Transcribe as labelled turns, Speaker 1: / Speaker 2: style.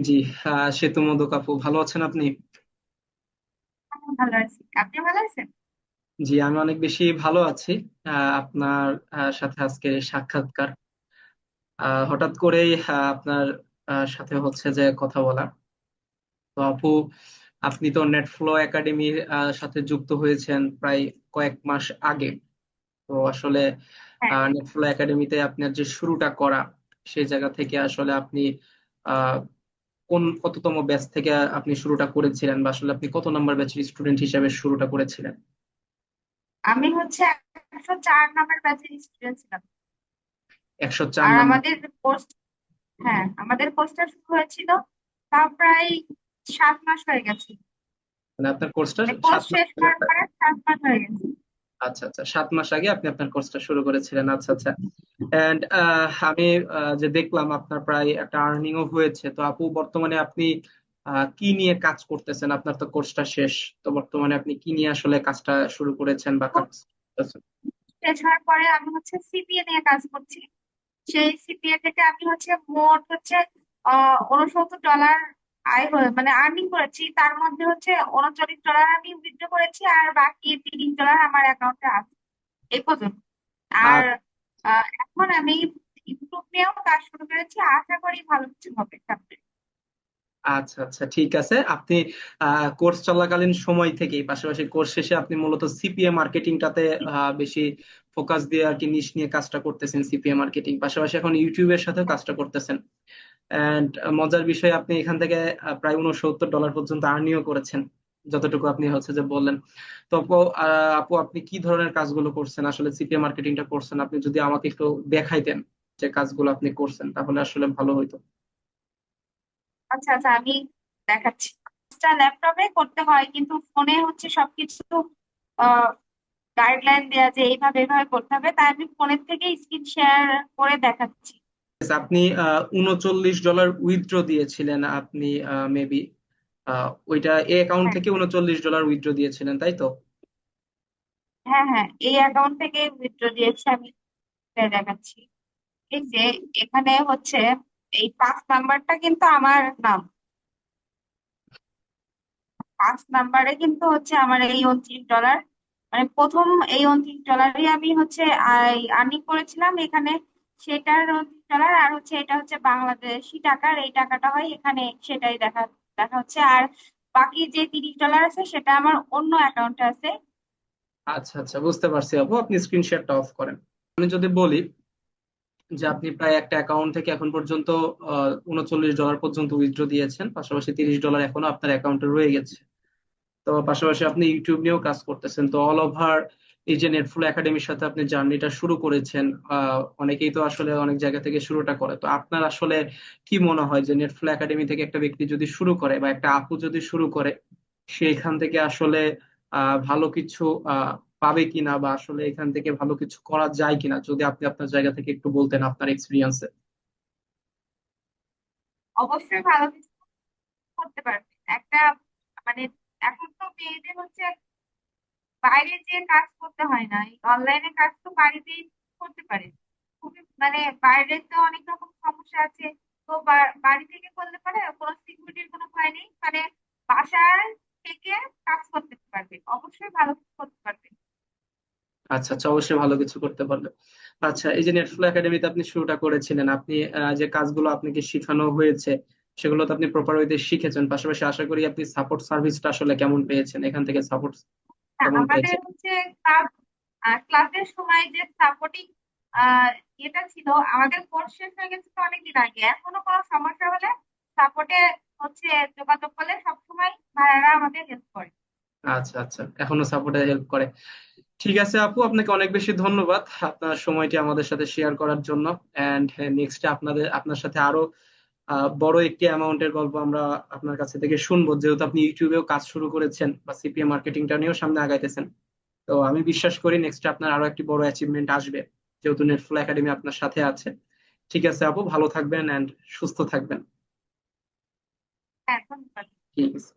Speaker 1: জি। সেতু মধু কাপু, ভালো আছেন আপনি?
Speaker 2: আমি ভালো আছি। আপনি ভালো আছেন?
Speaker 1: জি, আমি অনেক বেশি ভালো আছি। আপনার সাথে আজকে সাক্ষাৎকার হঠাৎ করেই আপনার সাথে হচ্ছে যে কথা বলা। তো আপু, আপনি তো নেটফ্লো একাডেমির সাথে যুক্ত হয়েছেন প্রায় কয়েক মাস আগে। তো আসলে
Speaker 2: হ্যাঁ,
Speaker 1: নেটফ্লো একাডেমিতে আপনার যে শুরুটা করা, সেই জায়গা থেকে আসলে আপনি আহ কোন কততম ব্যাচ থেকে আপনি শুরুটা করেছিলেন, বা আসলে আপনি কত নাম্বার ব্যাচের স্টুডেন্ট হিসেবে শুরুটা করেছিলেন?
Speaker 2: আমি হচ্ছে 104 নাম্বার ব্যাচের স্টুডেন্ট ছিলাম।
Speaker 1: 104
Speaker 2: আর
Speaker 1: নাম্বার।
Speaker 2: আমাদের কোর্স, হ্যাঁ আমাদের কোর্সটা শুরু হয়েছিল তা প্রায় 7 মাস হয়ে গেছে।
Speaker 1: মানে আপনার কোর্সটা
Speaker 2: মানে কোর্স
Speaker 1: 7 মাস
Speaker 2: শেষ
Speaker 1: আগে
Speaker 2: হওয়ার পরে 7 মাস হয়ে গেছে।
Speaker 1: আচ্ছা আচ্ছা, 7 মাস আগে আপনি আপনার কোর্সটা শুরু করেছিলেন। আচ্ছা আচ্ছা। এন্ড আমি যে দেখলাম আপনার প্রায় একটা আর্নিংও হয়েছে। তো আপু, বর্তমানে আপনি কি নিয়ে কাজ করতেছেন? আপনার তো কোর্সটা শেষ। তো বর্তমানে আপনি কি নিয়ে আসলে কাজটা শুরু করেছেন বা কাজ
Speaker 2: কোর্স
Speaker 1: করতেছেন?
Speaker 2: শেষ হওয়ার পরে আমি হচ্ছে সিপিএ নিয়ে কাজ করছি। সেই সিপিএ থেকে আমি হচ্ছে মোট হচ্ছে $69 আয় হয়ে মানে আর্নিং করেছি। তার মধ্যে হচ্ছে $39 আমি উইথড্র করেছি, আর বাকি $30 আমার অ্যাকাউন্টে আছে এই পর্যন্ত। আর এখন আমি ইউটিউব নিয়েও কাজ শুরু করেছি, আশা করি ভালো কিছু হবে সামনে।
Speaker 1: আচ্ছা আচ্ছা, ঠিক আছে। আপনি কোর্স চলাকালীন সময় থেকেই, পাশাপাশি কোর্স শেষে আপনি মূলত সিপিএ মার্কেটিংটাতে বেশি ফোকাস দিয়ে আর কি নিশ নিয়ে কাজটা করতেছেন। সিপিএ মার্কেটিং পাশাপাশি এখন ইউটিউবের সাথেও কাজটা করতেছেন। এন্ড মজার বিষয়, আপনি এখান থেকে প্রায় $69 পর্যন্ত আর্নিও করেছেন, যতটুকু আপনি হচ্ছে যে বললেন। তো আপু, আপু, আপনি কি ধরনের কাজগুলো করছেন আসলে? সিপিএ মার্কেটিংটা করছেন, আপনি যদি আমাকে একটু দেখাইতেন যে কাজগুলো আপনি করছেন, তাহলে আসলে ভালো হইতো।
Speaker 2: আচ্ছা আচ্ছা, আমি দেখাচ্ছি। ল্যাপটপে করতে হয়, কিন্তু ফোনে হচ্ছে সবকিছু গাইডলাইন দেওয়া যে এইভাবে এইভাবে করতে হবে, তাই আমি ফোনের থেকে স্ক্রিন শেয়ার করে দেখাচ্ছি।
Speaker 1: আপনি $39 উইথড্র দিয়েছিলেন, আপনি মেবি ওইটা এই অ্যাকাউন্ট
Speaker 2: হ্যাঁ
Speaker 1: থেকে $39 উইথড্র দিয়েছিলেন, তাই তো?
Speaker 2: হ্যাঁ হ্যাঁ, এই অ্যাকাউন্ট থেকে উইথড্র দিয়েছি আমি, দেখাচ্ছি। এই যে এখানে হচ্ছে এই 5 নাম্বারটা কিন্তু আমার নাম, 5 নাম্বারে কিন্তু হচ্ছে আমার এই $29, মানে প্রথম এই $29 আমি হচ্ছে আর্নিং করেছিলাম এখানে। সেটার $29, আর হচ্ছে এটা হচ্ছে বাংলাদেশি টাকার, এই টাকাটা হয় এখানে, সেটাই দেখা দেখা হচ্ছে। আর বাকি যে $30 আছে সেটা আমার অন্য অ্যাকাউন্টে আছে।
Speaker 1: আচ্ছা আচ্ছা, বুঝতে পারছি আপু। আপনি স্ক্রিন শেয়ারটা অফ করেন। আমি যদি বলি যে আপনি প্রায় একটা অ্যাকাউন্ট থেকে এখন পর্যন্ত $39 পর্যন্ত উইথড্র দিয়েছেন, পাশাপাশি $30 এখনো আপনার অ্যাকাউন্টে রয়ে গেছে। তো পাশাপাশি আপনি ইউটিউব নিয়েও কাজ করতেছেন। তো অল ওভার এই যে নেটফ্লো একাডেমির সাথে আপনি জার্নিটা শুরু করেছেন, অনেকেই তো আসলে অনেক জায়গা থেকে শুরুটা করে। তো আপনার আসলে কি মনে হয় যে নেটফ্লো একাডেমি থেকে একটা ব্যক্তি যদি শুরু করে, বা একটা আপু যদি শুরু করে, সে এখান থেকে আসলে ভালো কিছু আহ পাবে কিনা, বা আসলে এখান থেকে ভালো কিছু করা যায় কিনা, যদি আপনি আপনার জায়গা থেকে একটু বলতেন আপনার এক্সপিরিয়েন্সে।
Speaker 2: অবশ্যই ভালো কিছু করতে পারবে একটা, মানে এখন তো মেয়েদের হচ্ছে বাইরে যে কাজ করতে হয় না, অনলাইনে কাজ তো বাড়িতেই করতে পারে। খুবই মানে বাইরে তো অনেক রকম সমস্যা আছে। তো বাড়ি থেকে করলে পারে, কোনো সিকিউরিটির কোনো ভয় নেই, মানে বাসায় থেকে কাজ করতে পারবে, অবশ্যই ভালো কিছু করতে পারবে।
Speaker 1: আচ্ছা আচ্ছা, অবশ্যই ভালো কিছু করতে পারবে। আচ্ছা, এই যে নেটফ্লো একাডেমিতে আপনি শুরুটা করেছিলেন, আপনি যে কাজগুলো আপনাকে শেখানো হয়েছে, সেগুলো তো আপনি প্রপার ওয়েতে শিখেছেন। পাশাপাশি আশা করি আপনি সাপোর্ট সার্ভিসটা আসলে কেমন পেয়েছেন, এখান থেকে সাপোর্ট কেমন
Speaker 2: আমাদের
Speaker 1: পেয়েছেন?
Speaker 2: হচ্ছে ক্লাসের সময় যে সাপোর্টিং এটা ছিল, আমাদের কোর্স শেষ হয়ে গেছে তো অনেকদিন আগে। এখনো কোনো সমস্যা হলে সাপোর্টে হচ্ছে যোগাযোগ করলে সবসময় ভাইয়ারা আমাদের হেল্প করে।
Speaker 1: আচ্ছা আচ্ছা, এখনো সাপোর্টে হেল্প করে। ঠিক আছে আপু, আপনাকে অনেক বেশি ধন্যবাদ আপনার সময়টি আমাদের সাথে শেয়ার করার জন্য। এন্ড নেক্সট আপনার সাথে আরো বড় একটি অ্যামাউন্টের গল্প আমরা আপনার কাছে থেকে শুনবো, যেহেতু আপনি ইউটিউবেও কাজ শুরু করেছেন বা সিপিএ মার্কেটিংটা নিয়েও সামনে আগাইতেছেন। তো আমি বিশ্বাস করি নেক্সট আপনার আরো একটি বড় অ্যাচিভমেন্ট আসবে, যেহেতু নেটফ্লো একাডেমি আপনার সাথে আছে। ঠিক আছে আপু, ভালো থাকবেন এন্ড সুস্থ থাকবেন।
Speaker 2: হ্যাঁ, ধন্যবাদ।
Speaker 1: ঠিক আছে।